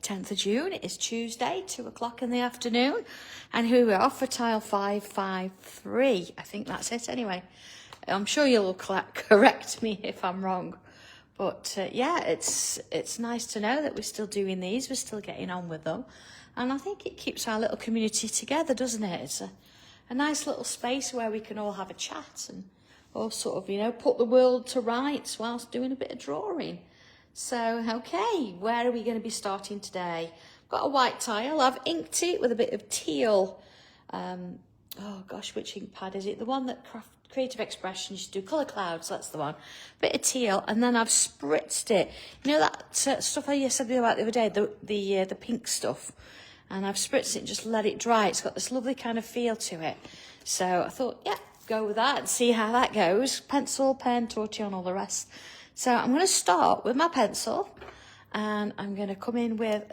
10th of June. It is Tuesday, 2 o'clock in the afternoon. And here we are for tile 553. I think that's it anyway. I'm sure you'll correct me if I'm wrong. But yeah, it's nice to know that we're still doing these. We're still getting on with them. And I think it keeps our little community together, doesn't it? It's a nice little space where we can all have a chat and all sort of, you know, put the world to rights whilst doing a bit of drawing. So, okay, where are we going to be starting today? I've got a white tile. I've inked it with a bit of teal. Oh gosh, which ink pad is it? The one that Creative Expression used to do, Colour Clouds, that's the one. Bit of teal, and then I've spritzed it. You know that stuff I said about the other day, the pink stuff? And I've spritzed it and just let it dry. It's got this lovely kind of feel to it. So I thought, yeah, go with that and see how that goes. Pencil, pen, tortillon, all the rest. So I'm going to start with my pencil, and I'm going to come in with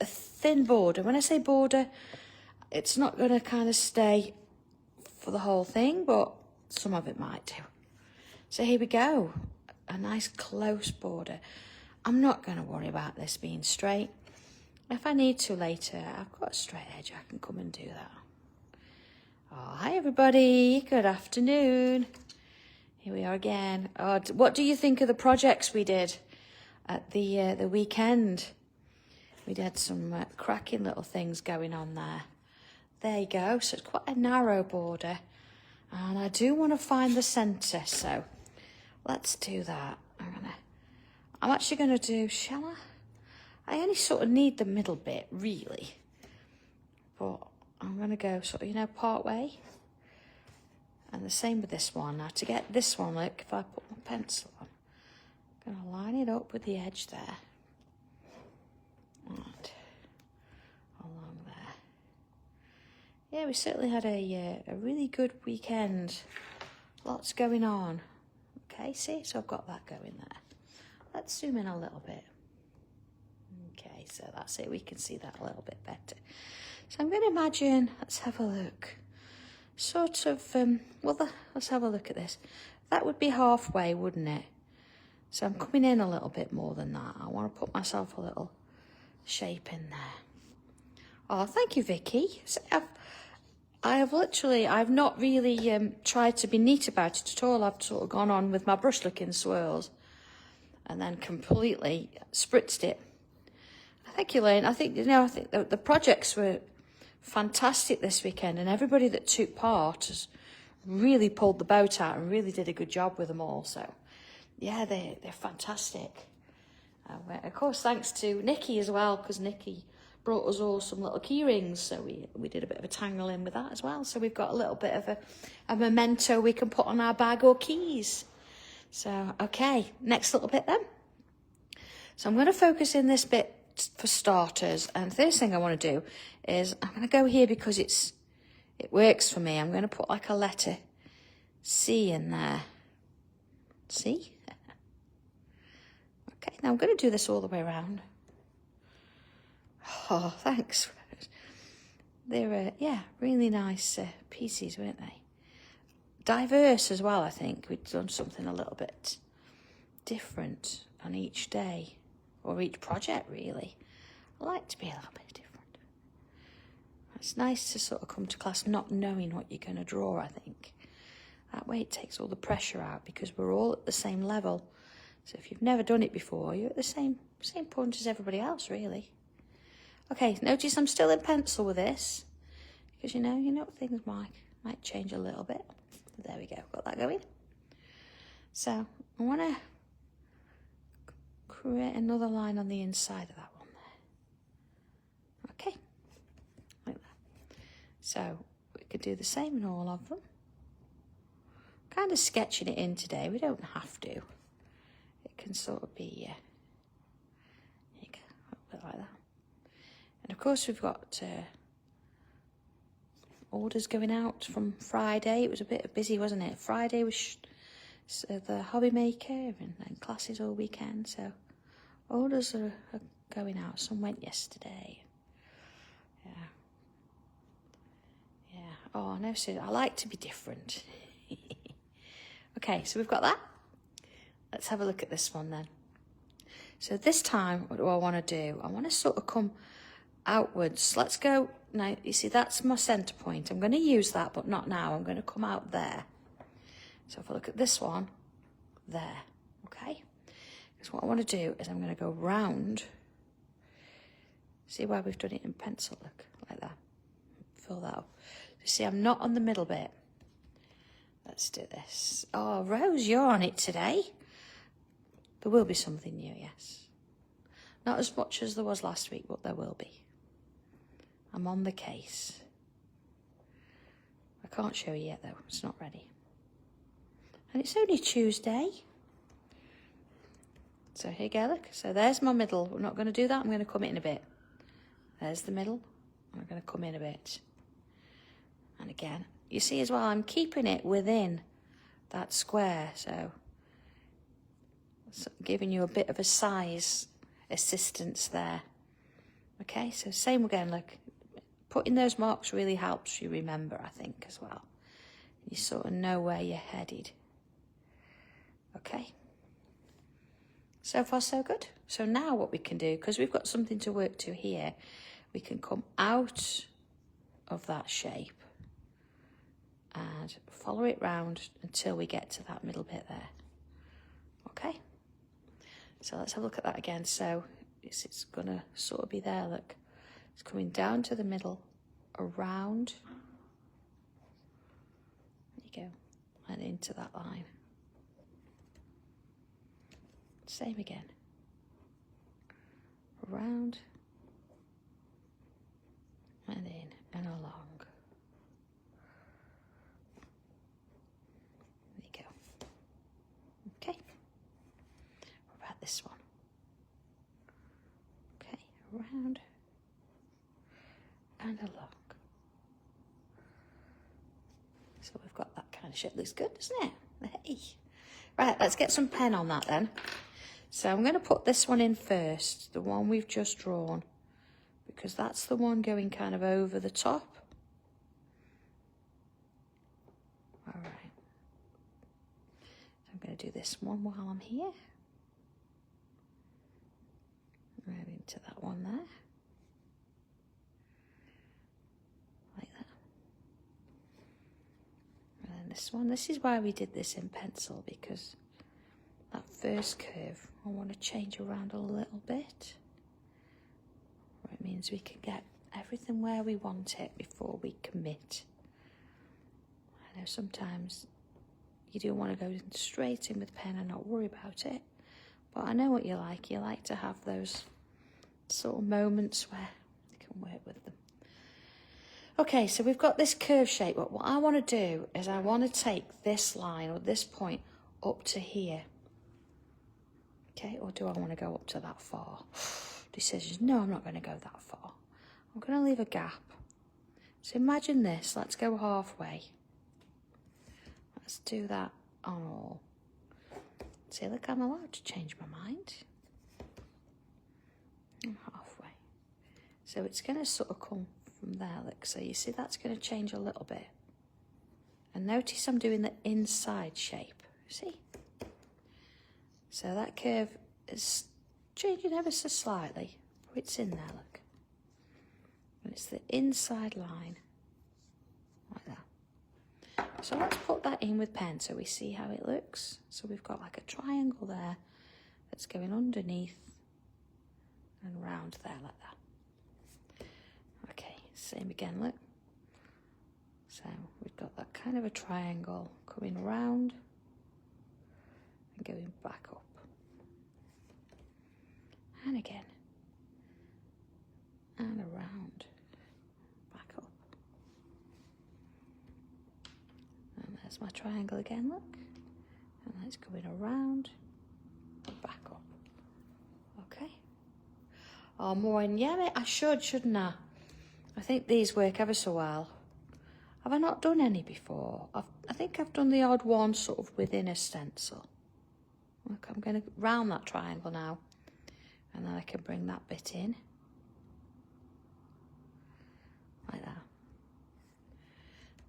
a thin border. When I say border, it's not going to kind of stay for the whole thing, but some of it might do. So here we go, a nice close border. I'm not going to worry about this being straight. If I need to later, I've got a straight edge, I can come and do that. Oh, hi everybody, good afternoon. Here we are again. Oh, what do you think of the projects we did at the weekend? We had some cracking little things going on there. There you go. So it's quite a narrow border. And I do want to find the centre, so let's do that. I'm actually going to do, shall I? I only sort of need the middle bit, really. But I'm going to go sort of, you know, part way. And the same with this one. Now to get this one, look, if I put my pencil on, I'm going to line it up with the edge there. And along there. Yeah, we certainly had a really good weekend. Lots going on. Okay, see, so I've got that going there. Let's zoom in a little bit. Okay, so that's it. We can see that a little bit better. So I'm going to imagine, let's have a look. Sort of, let's have a look at this. That would be halfway, wouldn't it? So I'm coming in a little bit more than that. I want to put myself a little shape in there. Oh, thank you, Vicky. So I've not really tried to be neat about it at all. I've sort of gone on with my brush looking swirls and then completely spritzed it. Thank you, Elaine. I think the projects were fantastic this weekend, and everybody that took part has really pulled the boat out and really did a good job with them all. So yeah, they're fantastic. Of course, thanks to Nikki as well, because Nikki brought us all some little key rings, so we did a bit of a tangle in with that as well. So we've got a little bit of a memento we can put on our bag or keys. So okay, next little bit then. So I'm going to focus in this bit for starters, and the first thing I want to do is I'm going to go here because it works for me. I'm going to put like a letter C in there. See? Okay, now I'm going to do this all the way around. Oh, thanks. They're yeah, really nice pieces, weren't they? Diverse as well. I think we've done something a little bit different on each day. Or each project, really. I like to be a little bit different. It's nice to sort of come to class not knowing what you're going to draw, I think. That way it takes all the pressure out because we're all at the same level. So if you've never done it before, you're at the same point as everybody else, really. Okay, notice I'm still in pencil with this. Because, you know things might change a little bit. There we go, got that going. So I want to create another line on the inside of that one there. Okay, like that. So we could do the same in all of them. Kind of sketching it in today. We don't have to. It can sort of be, there you go, a bit like that. And of course we've got orders going out from Friday. It was a bit busy, wasn't it? Friday was the hobby maker and then classes all weekend, so orders are going out. Some went yesterday. Yeah. Oh, no, so I like to be different. Okay, so we've got that. Let's have a look at this one then. So this time, what do I want to do? I want to sort of come outwards. Let's go, now you see that's my centre point. I'm going to use that, but not now. I'm going to come out there. So if I look at this one, there, okay? Because what I want to do is I'm going to go round. See why we've done it in pencil, look, like that. Fill that up. You see, I'm not on the middle bit. Let's do this. Oh, Rose, you're on it today. There will be something new, yes. Not as much as there was last week, but there will be. I'm on the case. I can't show you yet, though. It's not ready. And it's only Tuesday. So here you go, look. So there's my middle. We're not going to do that. I'm going to come in a bit. There's the middle. I'm going to come in a bit. And again, you see as well, I'm keeping it within that square. So giving you a bit of a size assistance there. Okay, so same again, look. Putting those marks really helps you remember, I think, as well. You sort of know where you're headed. Okay. So far, so good. So now what we can do, because we've got something to work to here, we can come out of that shape and follow it round until we get to that middle bit there. Okay. So let's have a look at that again. So it's going to sort of be there, look. It's coming down to the middle, around. There you go. And into that line. Same again. Around. And in and along. There you go. Okay. What about this one? Okay, around and along. So we've got that kind of shape. Looks good, doesn't it? Hey. Right, let's get some pen on that then. So I'm going to put this one in first, the one we've just drawn, because that's the one going kind of over the top. All right. So I'm going to do this one while I'm here. Right into that one there. Like that. And then this one. This is why we did this in pencil, because that first curve, I want to change around a little bit. It means we can get everything where we want it before we commit. I know sometimes you do want to go straight in with pen and not worry about it, but I know what you like. You like to have those sort of moments where you can work with them. Okay, so we've got this curve shape, but what I want to do is I want to take this line or this point up to here. Okay, or do I want to go up to that far? Decisions. No, I'm not going to go that far. I'm going to leave a gap. So imagine this. Let's go halfway. Let's do that on all. See, look, I'm allowed to change my mind. I'm halfway. So it's going to sort of come from there. Look, so you see that's going to change a little bit. And notice I'm doing the inside shape. See? So that curve is changing ever so slightly, but it's in there, look. And it's the inside line, like that. So let's put that in with pen so we see how it looks. So we've got like a triangle there that's going underneath and round there like that. Okay, same again, look. So we've got that kind of a triangle coming round and going back up. And again. And around. Back up. And there's my triangle again, look. And that's going around and back up. Okay. Oh, more in. Yeah, I should, shouldn't I? I think these work ever so well. Have I not done any before? I think I've done the odd one sort of within a stencil. Look, I'm going to round that triangle now. And then I can bring that bit in. Like that.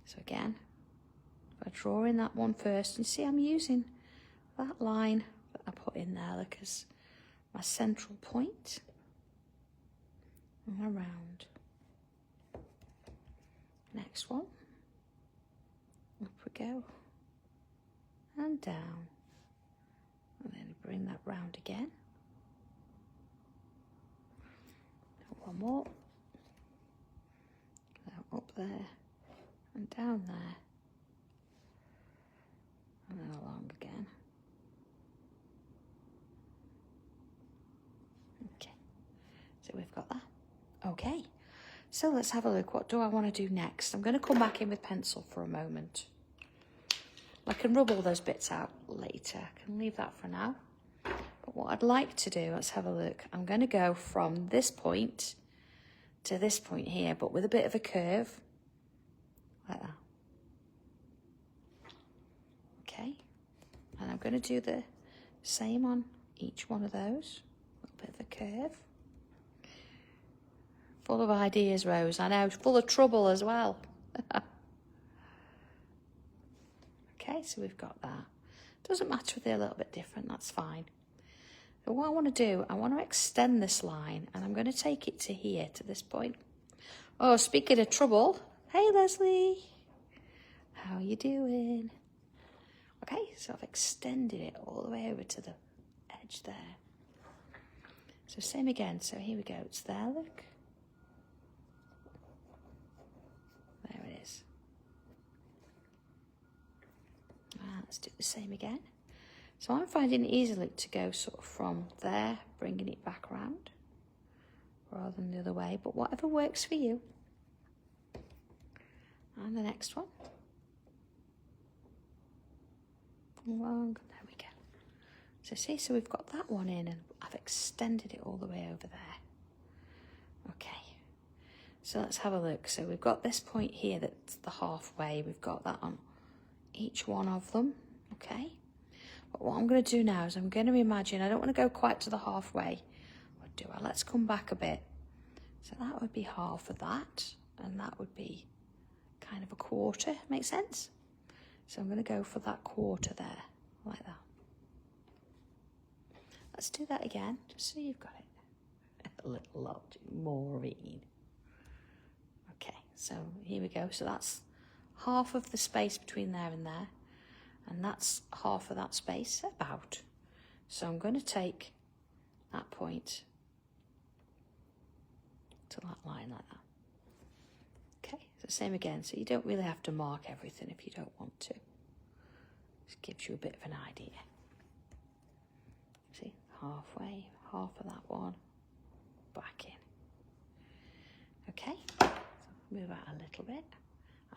So again, if I draw in that one first, and see I'm using that line that I put in there, look, as my central point and around. Next one, up we go, and down, and then bring that round again. One more, go up there and down there, and then along again. Okay, so we've got that. Okay, so let's have a look. What do I want to do next? I'm going to come back in with pencil for a moment. I can rub all those bits out later. I can leave that for now. But what I'd like to do, let's have a look. I'm going to go from this point to this point here, but with a bit of a curve, like that. Okay, and I'm going to do the same on each one of those. A little bit of a curve. Full of ideas, Rose. I know, full of trouble as well. Okay, so we've got that. Doesn't matter if they're a little bit different, that's fine. So what I want to do, I want to extend this line, and I'm going to take it to here, to this point. Oh, speaking of trouble, hey Leslie, how are you doing? Okay, so I've extended it all the way over to the edge there. So same again, so here we go, it's there, look. There it is. Let's do the same again. So I'm finding it easier to go sort of from there, bringing it back around, rather than the other way, but whatever works for you. And the next one. Along, there we go. So see, so we've got that one in, and I've extended it all the way over there. Okay, so let's have a look. So we've got this point here that's the halfway. We've got that on each one of them, okay? But what I'm going to do now is I'm going to imagine, I don't want to go quite to the halfway, or do I? Let's come back a bit. So that would be half of that, and that would be kind of a quarter, make sense? So I'm going to go for that quarter there, like that. Let's do that again, just so you've got it. A little lot more reading. Okay, so here we go. So that's half of the space between there, and that's half of that space, about. So I'm going to take that point to that line like that. Okay, so same again. So you don't really have to mark everything if you don't want to. Just gives you a bit of an idea. See, halfway, half of that one, back in. Okay, so move out a little bit.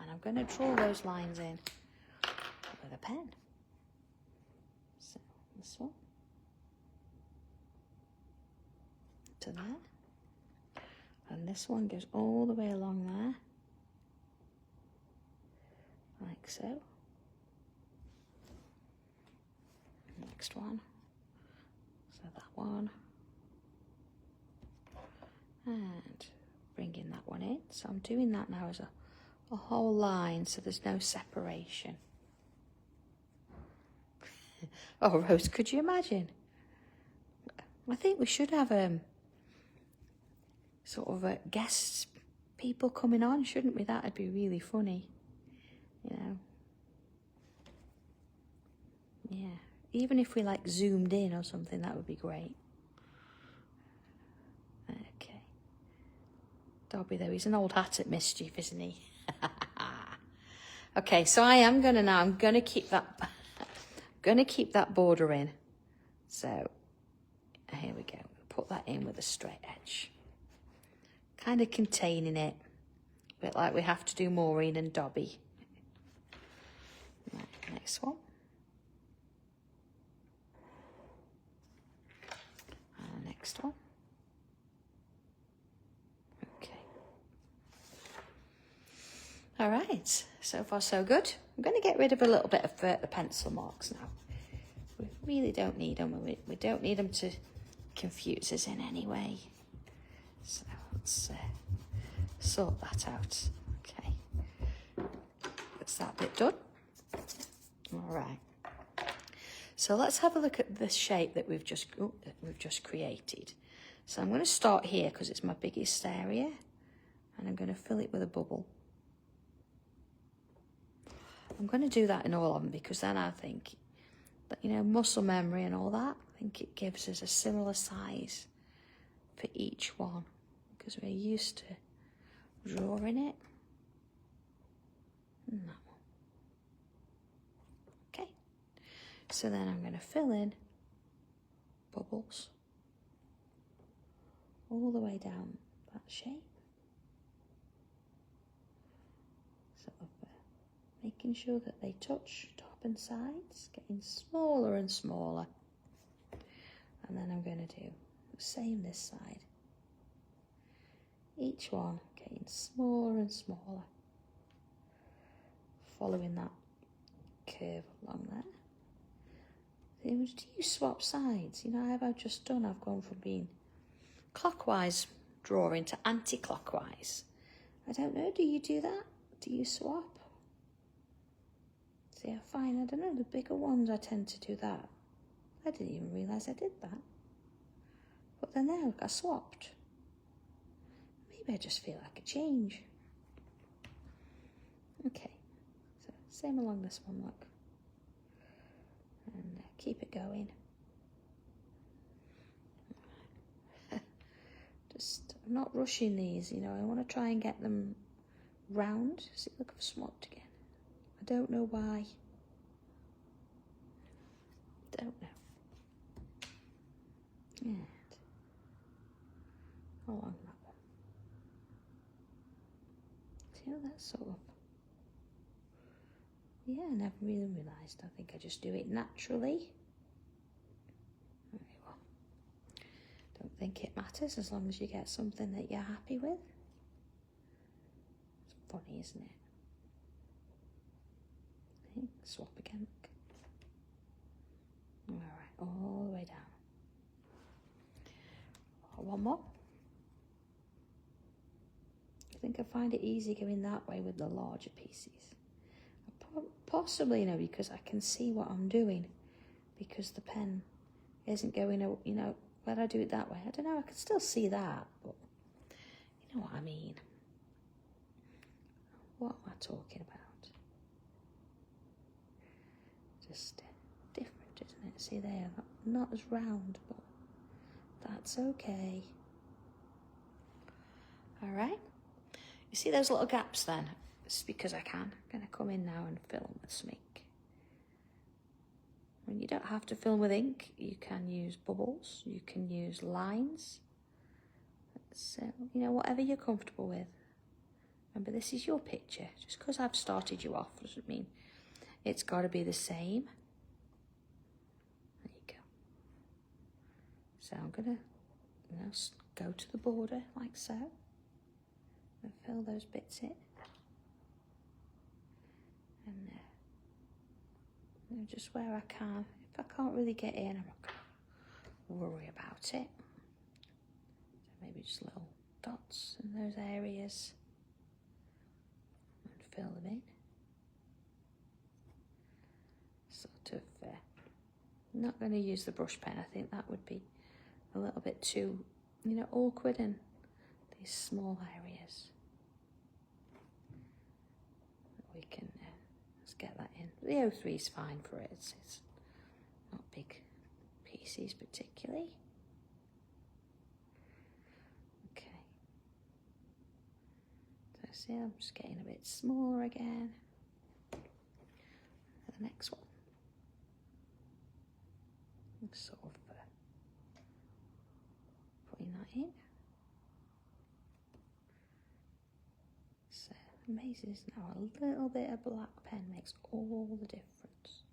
And I'm going to draw those lines in with a pen. So this one to there, and this one goes all the way along there, like so. Next one, so that one, and bringing that one in. So I'm doing that now as a whole line, so there's no separation. Oh, Rose, could you imagine? I think we should have sort of guests, people coming on, shouldn't we? That'd be really funny, you know. Yeah, even if we like zoomed in or something, that would be great. Okay. Dobby, though, he's an old hat at mischief, isn't he? Okay, so I'm gonna keep that border in. So here we go. Put that in with a straight edge, kind of containing it, a bit like we have to do Maureen and Dobby. Right, next one. And the next one. All right, so far so good. I'm going to get rid of a little bit of the pencil marks now. We really don't need them. We don't need them to confuse us in any way. So let's sort that out. Okay, that's that bit done. All right. So let's have a look at this shape that we've just created. So I'm going to start here because it's my biggest area, and I'm going to fill it with a bubble. I'm going to do that in all of them because then I think that, you know, muscle memory and all that, I think it gives us a similar size for each one because we're used to drawing it. And that one. Okay. So then I'm going to fill in bubbles all the way down that shape. Sort of making sure that they touch top and sides, getting smaller and smaller. And then I'm going to do the same this side. Each one getting smaller and smaller, following that curve along there. Do you swap sides? You know, I've just done, I've gone from being clockwise drawing to anti-clockwise. I don't know, do you do that? Do you swap? See, I find, I don't know, the bigger ones I tend to do that. I didn't even realise I did that. But then there, look, I swapped. Maybe I just feel like a change. Okay, so same along this one, look. And keep it going. I'm not rushing these, you know, I want to try and get them round. See, look, I've swapped again. I don't know why. Don't know. And along that one. See how that's sort of, yeah, I never really realised. I think I just do it naturally. Very well. Don't think it matters as long as you get something that you're happy with. It's funny, isn't it? Okay, swap again. Alright, all the way down. One more. I think I find it easy going that way with the larger pieces. Possibly, you know, because I can see what I'm doing, because the pen isn't going, you know, when I do it that way. I don't know, I can still see that, but you know what I mean. What am I talking about? Just different, isn't it? See there, not as round, but that's okay. All right. You see those little gaps then? It's because I can. I'm going to come in now and fill them with some ink. And you don't have to fill with ink. You can use bubbles. You can use lines. So, you know, whatever you're comfortable with. Remember, this is your picture. Just because I've started you off doesn't mean it's got to be the same. There you go. So I'm going to, you know, go to the border like so. And fill those bits in. And you know, just where I can. If I can't really get in, I'm not going to worry about it. So maybe just little dots in those areas. And fill them in. Sort of, I'm not going to use the brush pen. I think that would be a little bit too, you know, awkward in these small areas. We can let's get that in. The O3 is fine for it. It's not big pieces particularly. Okay. So see, I'm just getting a bit smaller again. And the next one. Sort of putting that in. So amazing, isn't it? How a little bit of black pen makes all the difference.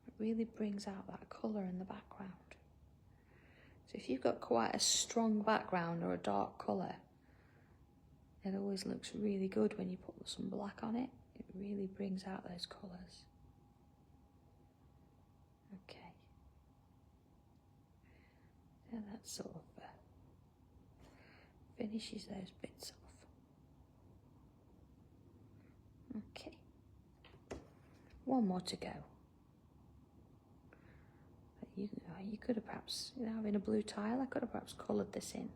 It really brings out that colour in the background. So if you've got quite a strong background or a dark colour, it always looks really good when you put some black on it. It really brings out those colours. Okay. So that sort of finishes those bits off. Okay. One more to go. you could have perhaps, you know, having a blue tile, I could have perhaps coloured this in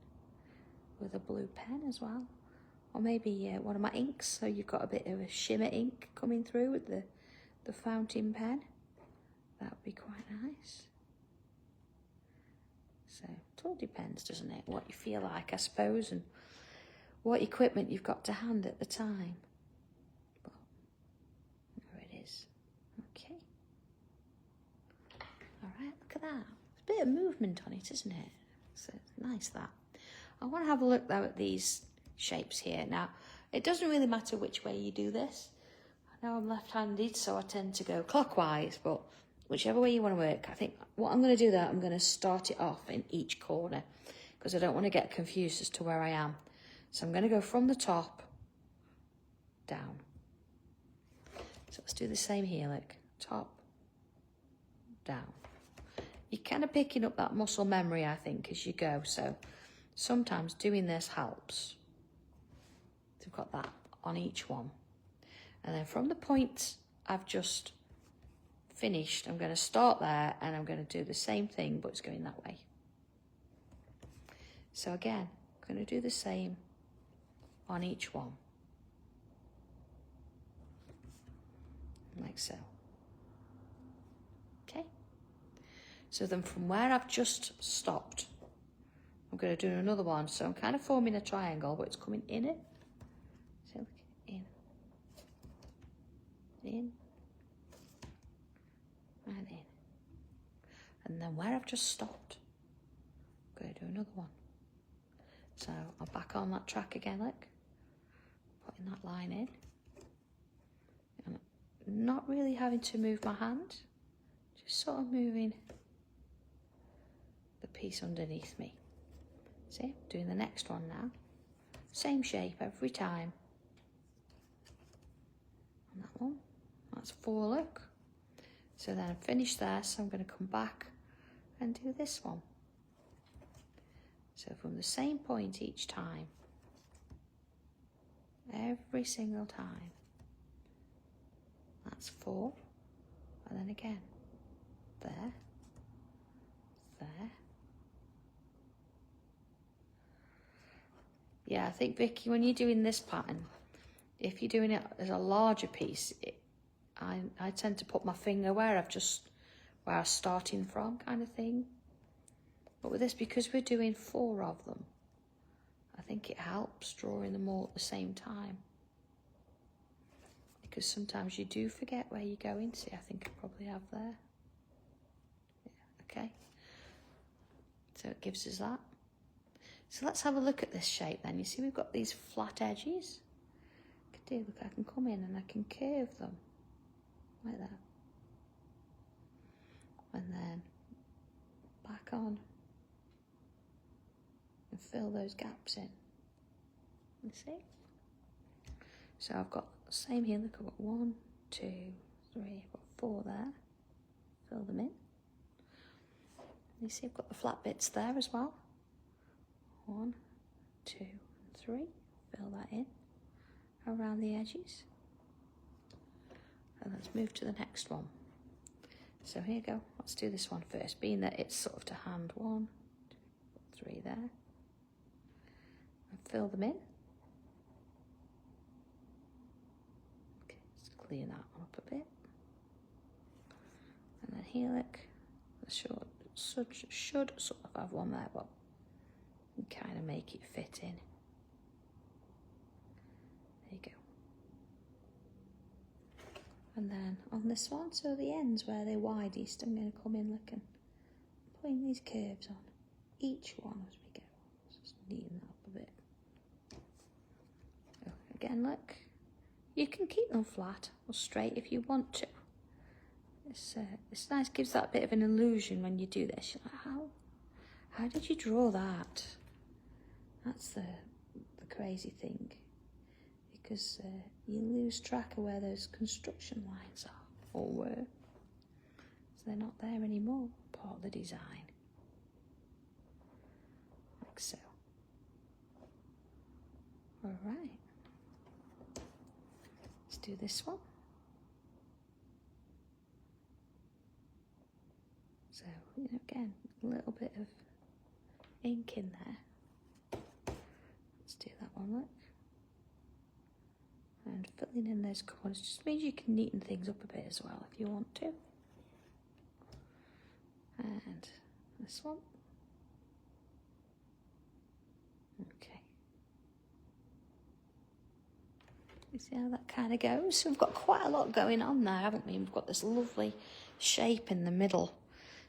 with a blue pen as well. Or maybe one of my inks, so you've got a bit of a shimmer ink coming through with the fountain pen. That would be quite nice. So it all depends, doesn't it, what you feel like, I suppose, and what equipment you've got to hand at the time. But there it is. Okay. All right, look at that. There's a bit of movement on it, isn't it? So it's nice, that. I want to have a look though at these shapes here. Now, it doesn't really matter which way you do this. I know I'm left-handed, so I tend to go clockwise, but whichever way you want to work, I think what I'm going to do there, I'm going to start it off in each corner because I don't want to get confused as to where I am. So I'm going to go from the top down. So let's do the same here, look. Top, down. You're kind of picking up that muscle memory, I think, as you go. So sometimes doing this helps. So we've got that on each one. And then from the point I've just finished, I'm going to start there and I'm going to do the same thing, but it's going that way. So again, I'm going to do the same on each one. Like so. Okay. So then from where I've just stopped, I'm going to do another one. So I'm kind of forming a triangle, but it's coming in it. So look, in, and in. And then where I've just stopped, I'm going to do another one. So I'm back on that track again, look. Putting that line in. And not really having to move my hand, just sort of moving the piece underneath me. See, doing the next one now. Same shape every time. And that one, that's 4, look. So then I've finished there, so I'm going to come back and do this one. So from the same point each time, every single time. That's 4, and then again, there, there. Yeah, I think, Vicky, when you're doing this pattern, if you're doing it as a larger piece, I tend to put my finger where I was starting from, kind of thing. But with this, because we're doing 4 of them, I think it helps drawing them all at the same time. Because sometimes you do forget where you're going. See, I think I probably have there. Yeah, okay. So it gives us that. So let's have a look at this shape then. You see we've got these flat edges. I can do, look, I can come in and I can curve them. Like that. And then back on. And fill those gaps in. You see? So I've got the same here. Look, I've got 1, 2, 3, I've got 4 there. Fill them in. You see I've got the flat bits there as well. 1, 2, 3. Fill that in around the edges. And let's move to the next one. So here you go. Let's do this one first, being that it's sort of to hand. 1, 2, 3 there. And fill them in. Okay, let's clean that one up a bit. And then here, look, should sort of have one there, but you can kind of make it fit in. There you go. And then on this one, so the ends where they're widest, I'm going to come in, look, and putting these curves on each one as we go. Just neaten that up a bit. So again, look, you can keep them flat or straight if you want to. It's nice, gives that bit of an illusion when you do this. You're like, how did you draw that? That's the crazy thing, because you lose track of where those construction lines are, or were. So they're not there anymore, part of the design. Like so. All right. Let's do this one. So, you know, again, a little bit of ink in there. Let's do that one, look. And filling in those corners just means you can neaten things up a bit as well if you want to. And this one. Okay. You see how that kind of goes? So we've got quite a lot going on there, haven't we? We've got this lovely shape in the middle.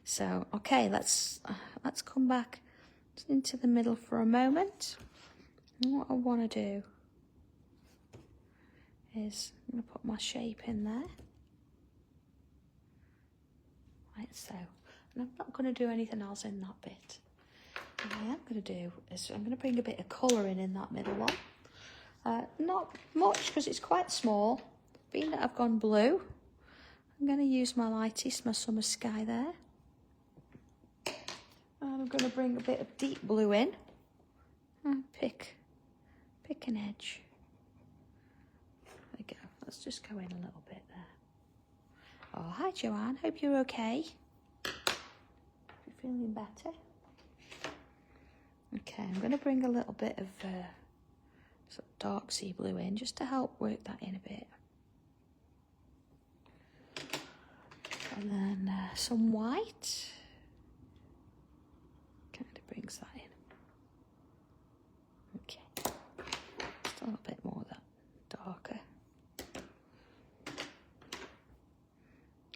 So, okay, let's come back into the middle for a moment. And what I want to do is I'm going to put my shape in there. Like so. And I'm not going to do anything else in that bit. What I am going to do is I'm going to bring a bit of colour in that middle one. Not much because it's quite small. Being that I've gone blue, I'm going to use my lightest, my summer sky there. And I'm going to bring a bit of deep blue in and pick an edge. There we go. Let's just go in a little bit there. Oh, hi Joanne. Hope you're okay. You're feeling better. Okay, I'm going to bring a little bit of sort of dark sea blue in just to help work that in a bit. And then some white. Kind of brings that in. Okay. Just a little bit more of that darker.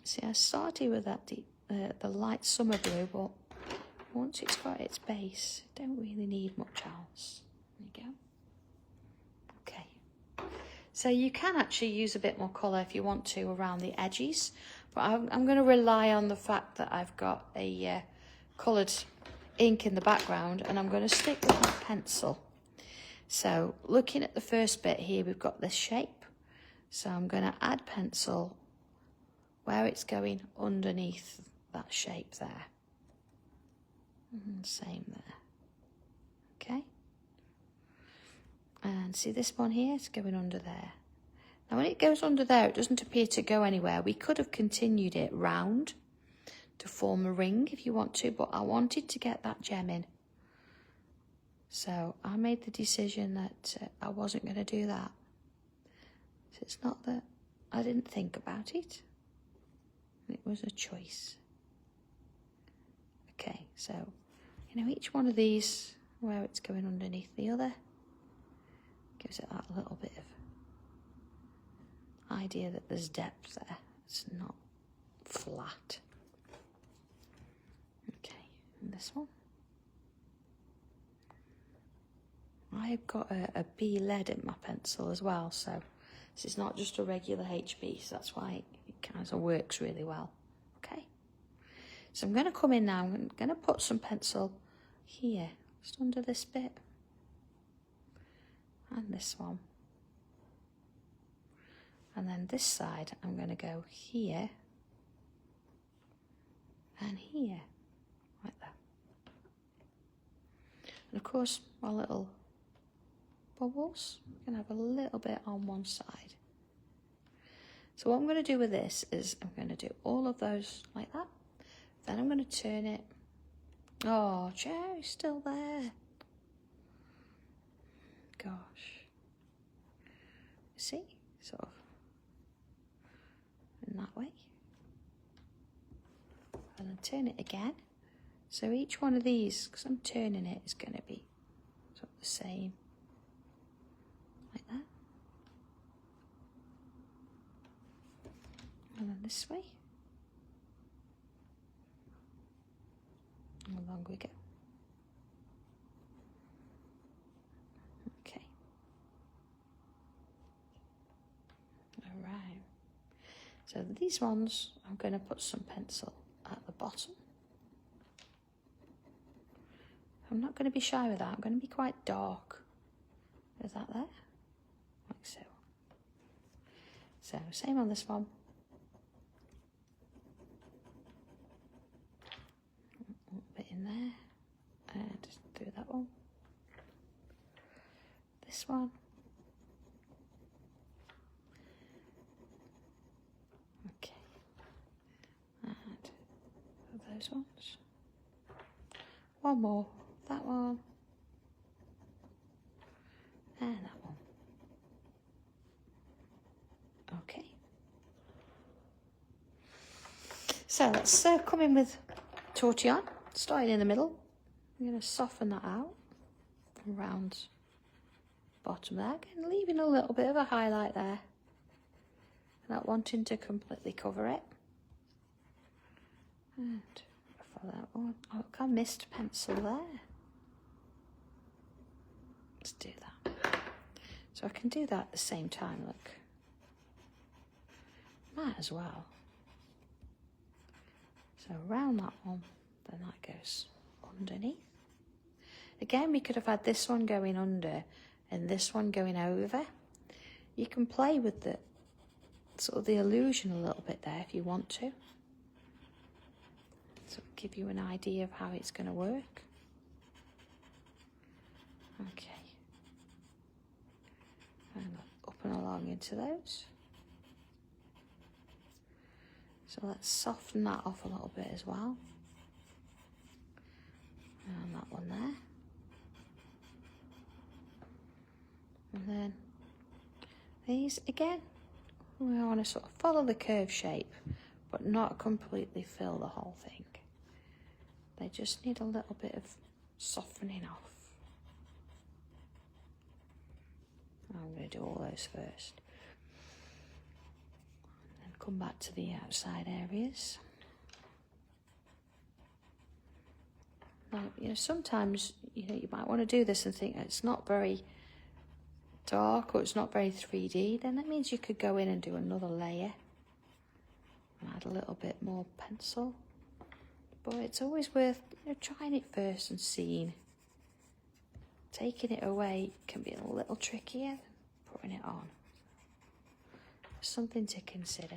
See, I started with that deep, the light summer blue, but once it's got its base, don't really need much else. There you go. Okay. So you can actually use a bit more colour if you want to around the edges, but I'm going to rely on the fact that I've got a coloured ink in the background, and I'm going to stick with my pencil. So looking at the first bit here, we've got this shape. So I'm going to add pencil where it's going underneath that shape there. And same there. Okay. And see this one here, it's going under there. Now when it goes under there, it doesn't appear to go anywhere. We could have continued it round to form a ring if you want to, but I wanted to get that gem in. So I made the decision that I wasn't going to do that. So it's not that I didn't think about it. It was a choice. Okay, so, you know, each one of these, where it's going underneath the other, gives it that little bit of idea that there's depth there. It's not flat. Okay, and this one. I've got a B lead in my pencil as well, so this is not just a regular HB, so that's why it kind of works really well. Okay, so I'm going to come in now, I'm going to put some pencil here, just under this bit, and this one. And then this side, I'm going to go here, and here, like that. And of course, my little bubbles, I'm going to have a little bit on one side. So what I'm going to do with this is I'm going to do all of those like that. Then I'm going to turn it. Oh, Jerry's still there. Gosh. See? Sort of in that way. And then turn it again. So each one of these, because I'm turning it, is going to be sort of the same. Like that. And then this way. And along we go. Okay. Alright. So these ones, I'm going to put some pencil at the bottom. I'm not going to be shy with that. I'm going to be quite dark. Is that there? Like so. So, same on this one. A little bit in there. And just do that one. This one. Okay. And those ones. One more, that one, and that one. Okay. So let's come in with Tortillon, starting in the middle. I'm going to soften that out around bottom there, and leaving a little bit of a highlight there, not wanting to completely cover it. And for that one, oh, look, I missed pencil there. Let's do that. So I can do that at the same time, look. Might as well. So around that one, then that goes underneath. Again, we could have had this one going under and this one going over. You can play with the sort of the illusion a little bit there if you want to. So give you an idea of how it's going to work. Okay. And up and along into those. So let's soften that off a little bit as well. And that one there. And then these again, we want to sort of follow the curve shape, but not completely fill the whole thing. They just need a little bit of softening off. I'm going to do all those first. And come back to the outside areas. Now, sometimes, you might want to do this and think it's not very dark or it's not very 3D. Then that means you could go in and do another layer. And add a little bit more pencil. But it's always worth trying it first and seeing. Taking it away can be a little trickier than putting it on. Something to consider.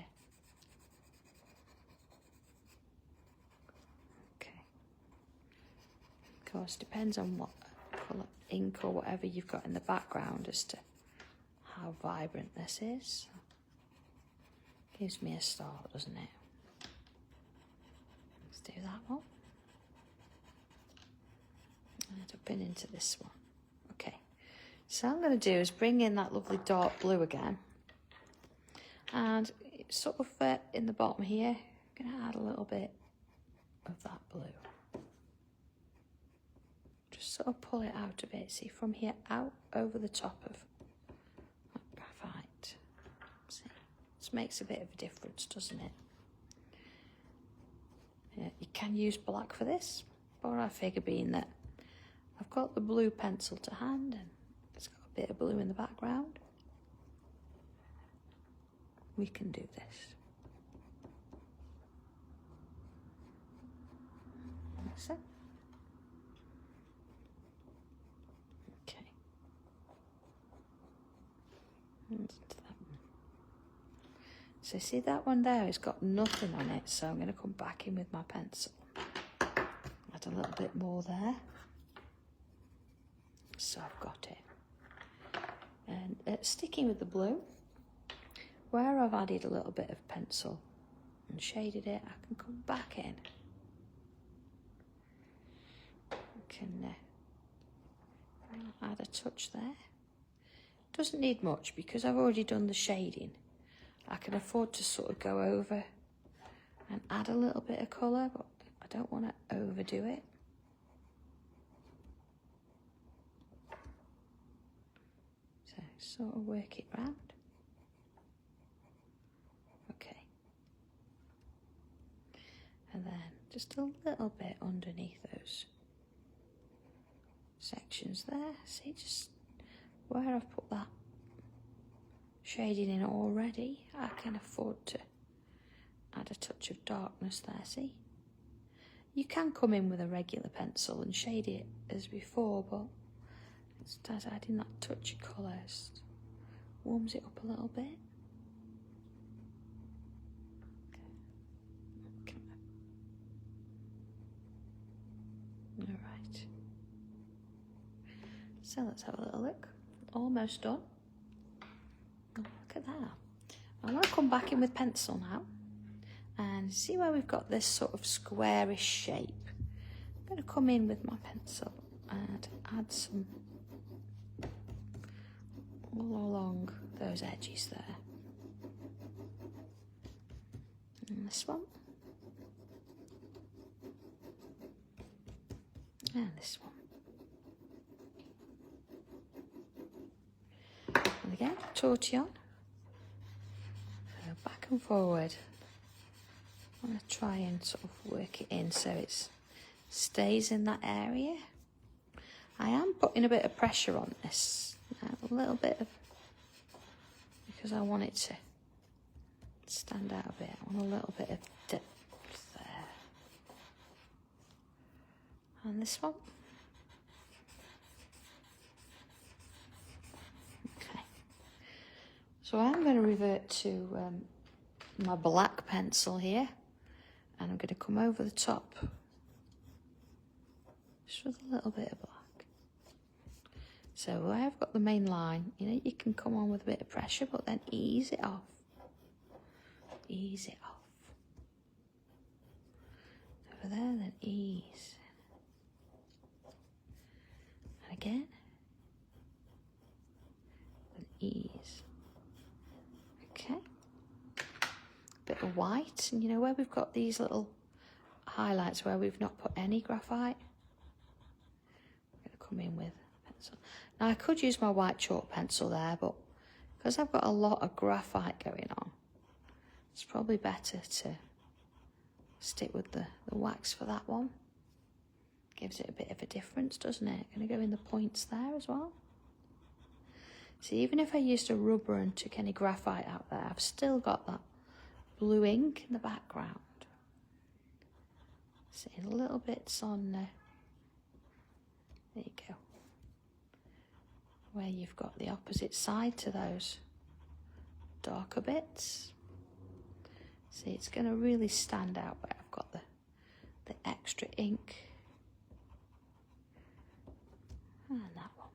Okay. Of course, depends on what colour ink or whatever you've got in the background as to how vibrant this is. Gives me a start, doesn't it? Let's do that one. And up and into this one. Okay. So what I'm going to do is bring in that lovely dark blue again. And it's sort of in the bottom here, I'm going to add a little bit of that blue. Just sort of pull it out a bit. See, from here out over the top of that graphite. See, this makes a bit of a difference, doesn't it? Yeah, you can use black for this, but I figure being that I've got the blue pencil to hand and it's got a bit of blue in the background, we can do this. Like so. Okay. And into that one. So see that one there, it's got nothing on it, so I'm going to come back in with my pencil. Add a little bit more there. So I've got it. And sticking with the blue, where I've added a little bit of pencil and shaded it, I can come back in. I can add a touch there. Doesn't need much because I've already done the shading. I can afford to sort of go over and add a little bit of colour, but I don't want to overdo it. So sort of work it round. Okay. And then just a little bit underneath those sections there. See, just where I've put that shading in already, I can afford to add a touch of darkness there, see? You can come in with a regular pencil and shade it as before, but instead adding that touch of colour warms it up a little bit. Okay. Alright. So let's have a little look. Almost done. Oh, look at that. I want to come back in with pencil now and And see where we've got this sort of squarish shape. I'm going to come in with my pencil and add some all along those edges there. And this one. And this one. And again, Tortillon. So back and forward. I'm going to try and sort of work it in so it stays in that area. I am putting a bit of pressure on this. A little bit of, because I want it to stand out a bit. I want a little bit of depth there. And this one. Okay. So I'm going to revert to my black pencil here. And I'm going to come over the top. Just with a little bit of black. So where I've got the main line, you know, you can come on with a bit of pressure, but then ease it off. Ease it off. Over there, then ease. And again. And ease. Okay. Bit of white, and you know where we've got these little highlights where we've not put any graphite? I'm going to come in with pencil. Now I could use my white chalk pencil there, but because I've got a lot of graphite going on, it's probably better to stick with the wax for that one. Gives it a bit of a difference, doesn't it? Going to go in the points there as well. See, even if I used a rubber and took any graphite out there, I've still got that blue ink in the background. See, little bits on there you go, where you've got the opposite side to those darker bits. See, it's going to really stand out where I've got the extra ink. And that one.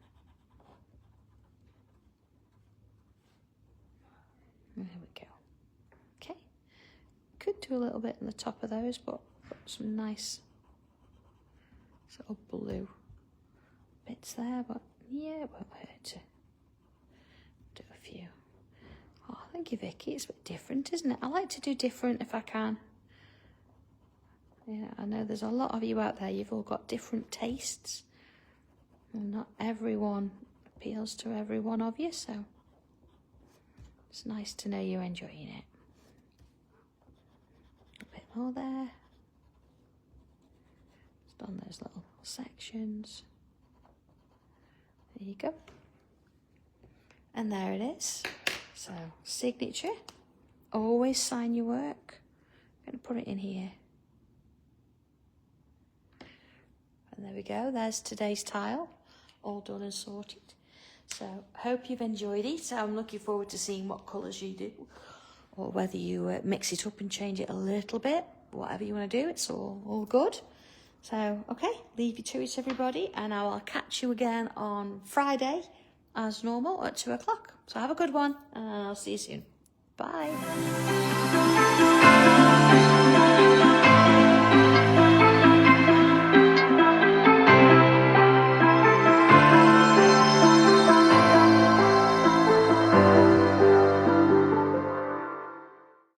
There we go. Okay. Could do a little bit on the top of those, but got some nice sort of blue bits there, but yeah, it won't hurt to do a few. Oh, thank you, Vicky. It's a bit different, isn't it? I like to do different if I can. Yeah, I know there's a lot of you out there, you've all got different tastes. And not everyone appeals to every one of you, so it's nice to know you're enjoying it. A bit more there. Just on those little sections. There you go. And there it is. So, signature. Always sign your work. I'm going to put it in here. And there we go. There's today's tile. All done and sorted. So, hope you've enjoyed it. I'm looking forward to seeing what colours you do. Or whether you mix it up and change it a little bit. Whatever you want to do. It's all good. So, okay, leave you to it, everybody, and I will catch you again on Friday, as normal, at 2 o'clock. So have a good one, and I'll see you soon. Bye.